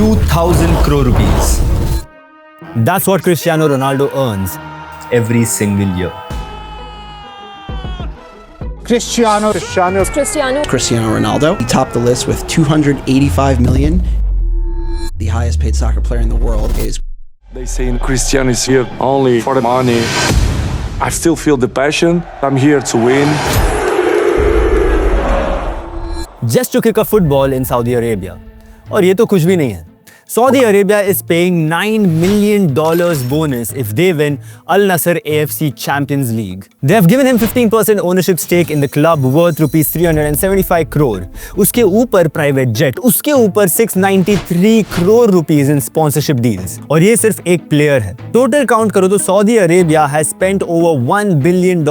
2,000 crore rupees. That's what Cristiano Ronaldo earns every single year. Cristiano Ronaldo. He topped the list with 285 million. The highest paid soccer player in the world is. They say Cristiano is here only for the money. I still feel the passion. I'm here to win. Just to kick a football in Saudi Arabia. और ये तो कुछ भी नहीं है. Saudi Arabia is paying $9 million bonus if they win Al Nassr AFC Champions League. They have given him 15% ownership stake in the club worth rupees 375 crore. उसके ऊपर private jet, उसके ऊपर 693 crore rupees in sponsorship deals. और ये सिर्फ एक player है. Total count करो तो Saudi Arabia has spent over $1 billion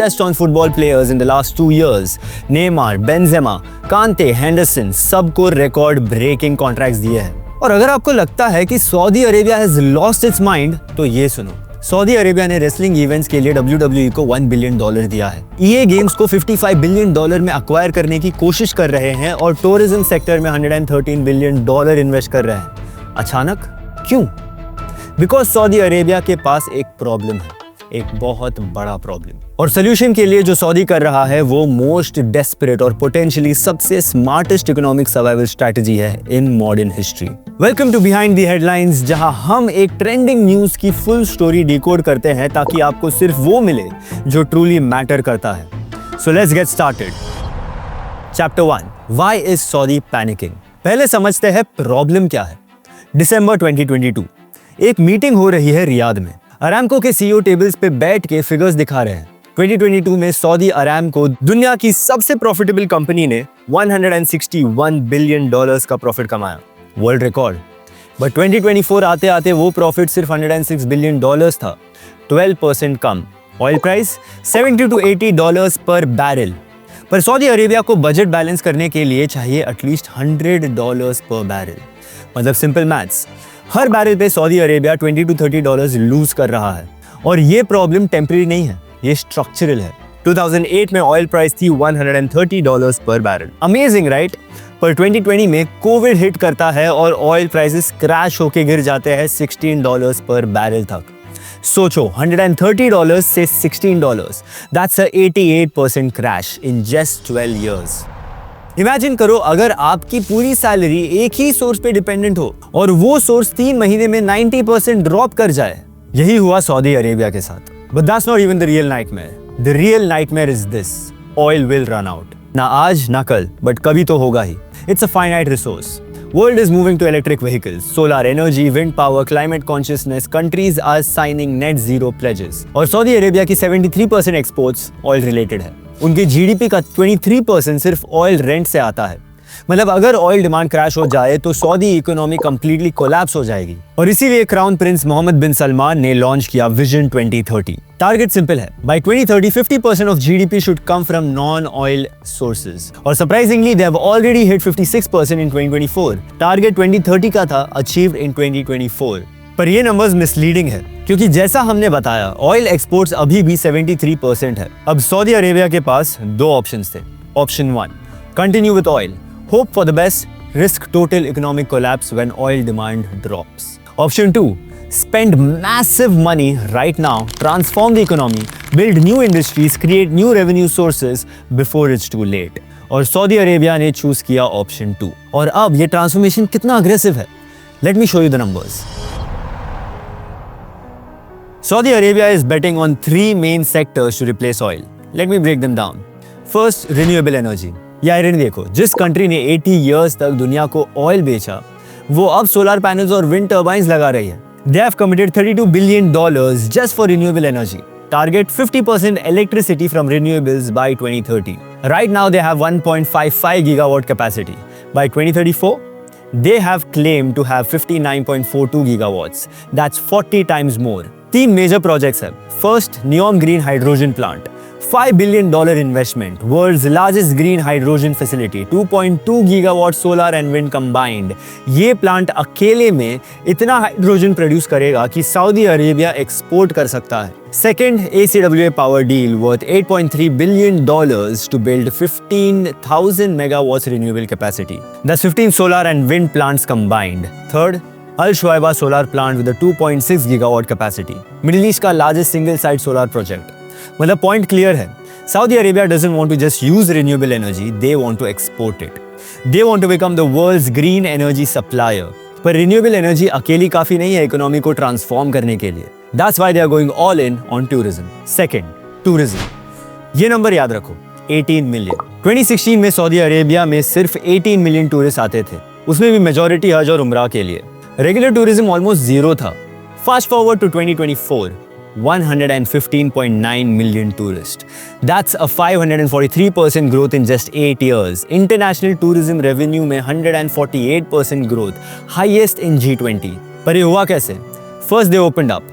just on football players in the last 2 years. Neymar, Benzema, Kante, Henderson सबको record breaking contracts दिए हैं. और अगर आपको लगता है कि Saudi Arabia has lost its mind तो ये सुनो. सऊदी अरेबिया ने रेसलिंग इवेंट्स के लिए WWE को $1 बिलियन दिया है. EA गेम्स को $55 बिलियन में अक्वायर करने की कोशिश कर रहे हैं और टूरिज्म सेक्टर में $113 बिलियन इन्वेस्ट कर रहे हैं. अचानक क्यों? बिकॉज सऊदी अरेबिया के पास एक प्रॉब्लम है, एक बहुत बड़ा प्रॉब्लम. और सोल्यूशन के लिए जो सऊदी कर रहा है वो मोस्ट डेस्परेट और पोटेंशियली सबसे स्मार्टेस्ट इकोनॉमिक सर्वाइवल स्ट्रेटजी है in modern history. Welcome to behind the headlines, जहां हम एक ट्रेंडिंग न्यूज की फुल स्टोरी डिकोड करते हैं ताकि आपको सिर्फ वो मिले जो ट्रूली मैटर करता है. So let's get started. Chapter 1, why is Saudi panicking. पहले समझते हैं प्रॉब्लम क्या है. दिसंबर 2022 एक मीटिंग हो रही है रियाद में. अरामको के सीईओ टेबल्स पे बैठ के फिगर्स दिखा रहे हैं. 2022 में सऊदी अरामको दुनिया की सबसे प्रॉफिटेबल कंपनी ने $161 बिलियन का प्रॉफिट कमाया, वर्ल्ड रिकॉर्ड. बट 2024 आते आते वो प्रॉफिट सिर्फ $106 बिलियन था, 12% कम. ऑयल प्राइस $70 to $80 पर बैरल. पर सऊदी अरेबिया को बजट बैलेंस करने के लिए चाहिए एटलीस्ट $100 पर बैरल. मतलब सिंपल मैथ्स, हर बैरल पे सऊदी अरेबिया $20 to $30 लूज कर रहा है. और ये प्रॉब्लम टेम्पररी नहीं है, ये स्ट्रक्चरल है. 2008 में ऑयल प्राइस थी $130 पर बैरल. Amazing right? पर 2020 में कोविड हिट करता है और ऑयल प्राइसेस क्रैश होके गिर जाते हैं $16 पर बैरल तक. सोचो, $130 से $16, that's a 88% crash in just 12 years. Imagine करो अगर आपकी पूरी सैलरी एक ही सोर्स पे डिपेंडेंट हो और वो सोर्स 3 महीने में 90% ड्रॉप कर जाए. यही हुआ सऊदी अरेबिया के साथ. But that's not even the real nightmare. The real nightmare is this: oil will run out. ना आज ना कल, but कभी तो होगा ही. It's a finite resource. World is moving to electric vehicles, solar energy, wind power, climate consciousness. Countries are signing net zero pledges. और Saudi Arabia की 73% exports oil related है. उनकी जीडीपी का 23% सिर्फ ऑयल रेंट से आता है. मतलब अगर ऑयल डिमांड क्रैश हो जाए तो सऊदी इकोनॉमी कंप्लीटली कोलैप्स हो जाएगी. और इसीलिए crown prince Mohammed bin Salman ने लॉन्च किया विजन 2030. टारगेट सिंपल है, by 2030 50% of GDP should come from non oil sources. और surprisingly they have already hit 56% in 2024. Target 2030 का था, अचीव्ड इन 2024. पर ये नंबर्स मिसलीडिंग है क्योंकि जैसा हमने बताया ऑयल एक्सपोर्ट्स अभी भी 73% है. अब सऊदी अरेबिया के पास 2 ऑप्शंस थे. Option 1, continue with oil, hope for the best, risk total economic collapse when oil demand drops. Option 2, spend massive money right now, transform the economy, build new industries, create new revenue sources before it's too late. और Saudi Arabia ने choose किया option 2. और अब ये transformation कितना aggressive है, let me show you the numbers. Saudi Arabia is betting on 3 main sectors to replace oil. Let me break them down. First, renewable energy. यार देखो, जिस कंट्री ने 80 years तक दुनिया को ऑयल बेचा, वो अब सोलर पैनल्स और विंड टर्बाइंस लगा रही है. They have committed $32 billion just for renewable energy. Target 50% electricity from renewables by 2030. Right now they have 1.55 gigawatt capacity. By 2034, they have claimed to have 59.42 gigawatts. That's 40 times more. 3 major projects हैं. First, Neom Green Hydrogen Plant. $5 billion investment, world's largest green hydrogen facility, 2.2 gigawatt solar and wind combined. ये plant अकेले में इतना hydrogen produce करेगा कि Saudi Arabia export कर सकता है. Second, ACWA power deal worth $8.3 billion to build 15,000 megawatts renewable capacity. That's 15 solar and wind plants combined. Third, Al Shuaiba solar plant with a 2.6 gigawatt capacity. Middle East का largest single site solar project. मतलब point clear है. Saudi Arabia doesn't want to just use renewable energy, they want to export it. They want to become the world's green energy supplier. पर renewable energy अकेली काफी नहीं है economy को transform करने के लिए. That's why they are going all in on tourism. Second, tourism. ये नंबर याद रखो, 18 मिलियन. 2016 में सऊदी अरेबिया में सिर्फ 18 मिलियन टूरिस्ट आते थे, उसमें भी मेजॉरिटी हज और उम्रा के लिए. रेगुलर टूरिज्म ऑलमोस्ट जीरो था. Fast forward to 2024, 115.9 million tourists. That's a 543% growth in just 8 years. International tourism revenue में 148% growth, highest in G20. पर ये हुआ कैसे? First they opened up.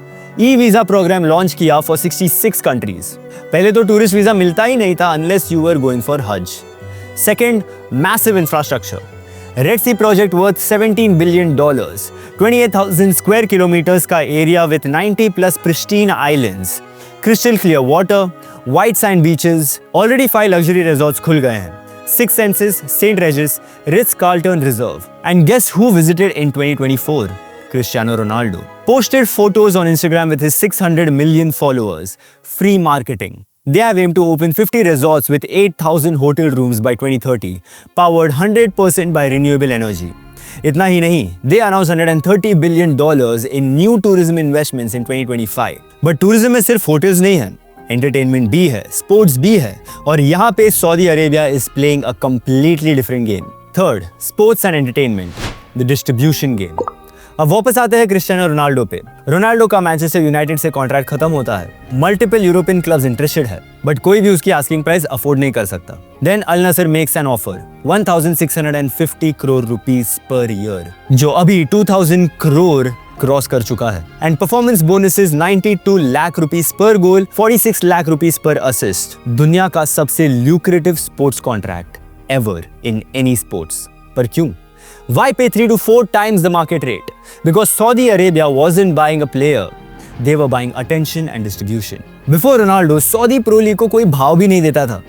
E-visa program launch किया for 66 countries. पहले तो tourist visa मिलता ही नहीं था unless you were going for Hajj. Second, massive infrastructure. Red Sea project worth $17 billion, 28,000 square kilometers का area with 90 plus pristine islands, crystal clear water, white sand beaches, already 5 luxury resorts खुल गए हैं. Six Senses, St. Regis, Ritz-Carlton Reserve. And guess who visited in 2024? Cristiano Ronaldo. Posted photos on Instagram with his 600 million followers. Free marketing. They have aimed to open 50 resorts with 8,000 hotel rooms by 2030, powered 100% by renewable energy. इतना ही नहीं, they announced $130 billion in new tourism investments in 2025. But tourism में सिर्फ hotels नहीं है, entertainment भी है, sports भी है, और यहाँ पे Saudi Arabia is playing a completely different game. Third, sports and entertainment, the distribution game. अब वापस आते हैं क्रिस्टियानो रोनाल्डो पे. रोनाल्डो का मैनचेस्टर यूनाइटेड से कॉन्ट्रैक्ट खत्म होता है. मल्टीपल यूरोपियन क्लब्स इंटरेस्टेड है, बट कोई भी उसकी आस्किंग प्राइस अफोर्ड नहीं कर सकता. Then Al Nassr makes an offer 1650 crore rupees per year, जो अभी 2000 करोड़ क्रॉस कर चुका है. And performance bonuses 92 lakh rupees per goal, 46 lakh rupees per assist. दुनिया का सबसे lucrative sports contract ever in any sports. पर क्यों? Why pay 3 to 4 times the market rate? Because Saudi Arabia wasn't buying a player. They were buying attention and distribution. Before Ronaldo, Saudi Pro League को कोई भाव भी नहीं देता था.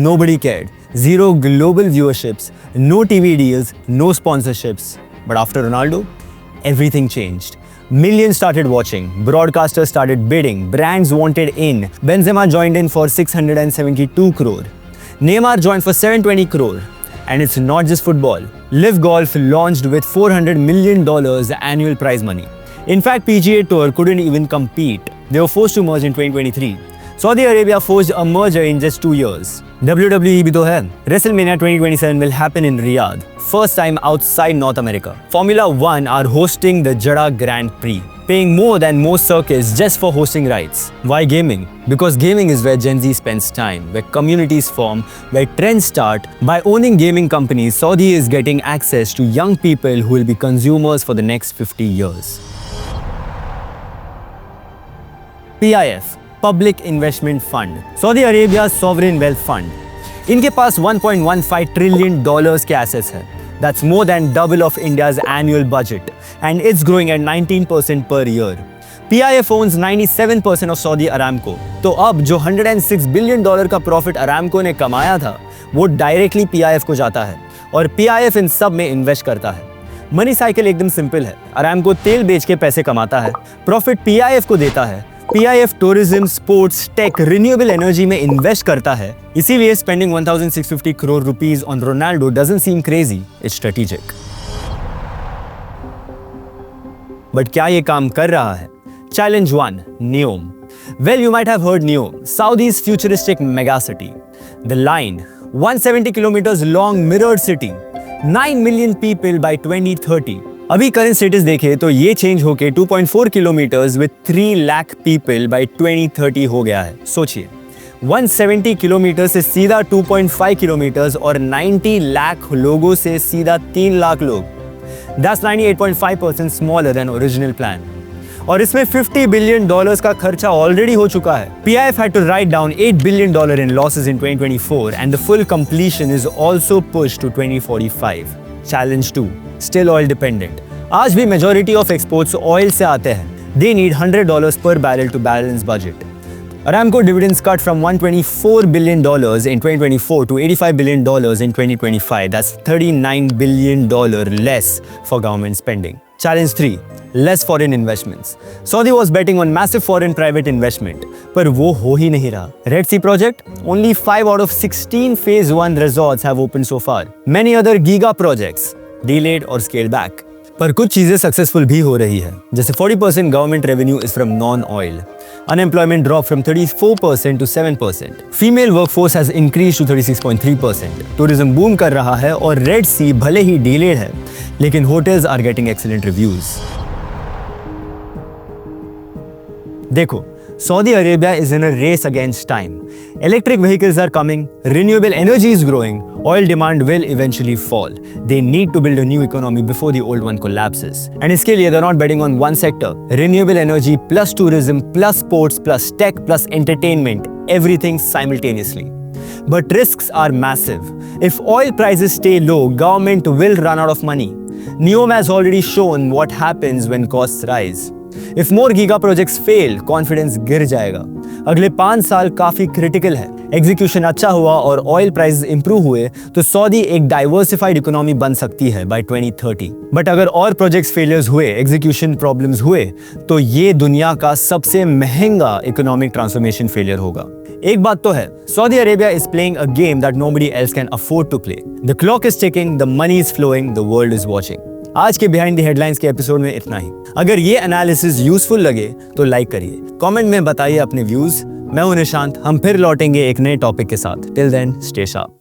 Nobody cared. Zero global viewerships, no TV deals, no sponsorships. But after Ronaldo, everything changed. Millions started watching, broadcasters started bidding, brands wanted in. Benzema joined in for 672 crore. Neymar joined for 720 crore. And it's not just football. Live Golf launched with $400 million annual prize money. In fact, PGA Tour couldn't even compete. They were forced to merge in 2023. Saudi Arabia forced a merger in just 2 years. WWE भी तो है. WrestleMania 2027 will happen in Riyadh. First time outside North America. Formula 1 are hosting the Jeddah Grand Prix, paying more than most circuits just for hosting rights. Why gaming? Because gaming is where Gen Z spends time, where communities form, where trends start. By owning gaming companies, Saudi is getting access to young people who will be consumers for the next 50 years. PIF, Public Investment Fund, Saudi Arabia's sovereign wealth fund. इनके पास $1.15 trillion के assets हैं. That's more than double of India's annual budget, and it's growing at 19% per year. PIF owns 97% of Saudi Aramco. तो अब जो $106 billion का profit Aramco ने कमाया था, वो डायरेक्टली PIF को जाता है, और PIF इन सब में इन्वेस्ट करता है. मनी साइकिल एकदम सिंपल है. अरामको तेल बेच के पैसे कमाता है, प्रॉफिट PIF को देता है. PIF tourism, sports, tech, renewable energy में इन्वेस्ट करता है. इसीलिए spending 1650 crore rupees on Ronaldo doesn't seem crazy, it's strategic. But क्या ये काम कर रहा है? Challenge 1, NEOM. Well, you might have heard NEOM, Saudi's futuristic megacity. The line, 170 kilometers long mirrored city, 9 million people by 2030. अभी करंट स्टेटस देखे तो ये चेंज होके 2.4 kilometers with 3 lakh people by 2030 हो गया है. सोचिए, 170 किलोमीटर से सीधा 2.5 किलोमीटर्स और 90 लाख लोगों से सीधा 3 लाख लोग. That's 98.5% smaller than original plan. और इसमें $50 बिलियन का खर्चा ऑलरेडी हो चुका है। PIF had to write down $8 billion in losses in 2024 and the full completion is also pushed to 2045. Challenge 2, still oil dependent. आज भी majority of exports oil से आते हैं। They need $100 per barrel to balance budget. Aramco dividends cut from $124 billion in 2024 to $85 billion in 2025. That's $39 billion less for government spending. Challenge 3, less foreign investments. Saudi was betting on massive foreign private investment, पर वो हो ही नहीं रहा. Red Sea project, only 5 out of 16 phase 1 resorts have opened so far. Many other giga projects delayed or scaled back. पर कुछ चीजें successful भी हो रही है, जैसे 40% government revenue is from non oil. Unemployment dropped from 34% to 7%. Female workforce has increased to 36.3%. Tourism boom कर रहा है और Red Sea भले ही delayed है, लेकिन hotels are getting excellent reviews. देखो, Saudi Arabia is in a race against time. Electric vehicles are coming, renewable energy is growing, oil demand will eventually fall. They need to build a new economy before the old one collapses. And इसके लिए they're not betting on one sector. Renewable energy plus tourism plus sports plus tech plus entertainment, everything simultaneously. But risks are massive. If oil prices stay low, government will run out of money. NEOM has already shown what happens when costs rise. If more giga projects fail, confidence गिर जाएगा. अगले 5 साल काफी critical है. Execution अच्छा हुआ और oil prices improve हुए तो सऊदी एक डाइवर्सिफाइड इकोनॉमी बन सकती है बाय 2030. बट अगर और प्रोजेक्ट्स फेलियर्स हुए, एग्जीक्यूशन प्रॉब्लम्स हुए, तो ये दुनिया का सबसे महंगा इकोनॉमिक ट्रांसफॉर्मेशन फेलियर होगा. एक बात तो है, Saudi Arabia is playing a game that nobody else can afford to play. The clock is ticking, the money is flowing, the world is watching. आज के बिहाइंड द हेडलाइंस के episode में इतना ही. अगर ये एनालिसिस यूजफुल लगे तो like करिए, कमेंट में बताइए अपने व्यूज. मैं हूं निशांत, हम फिर लौटेंगे एक नए टॉपिक के साथ. Till then stay sharp.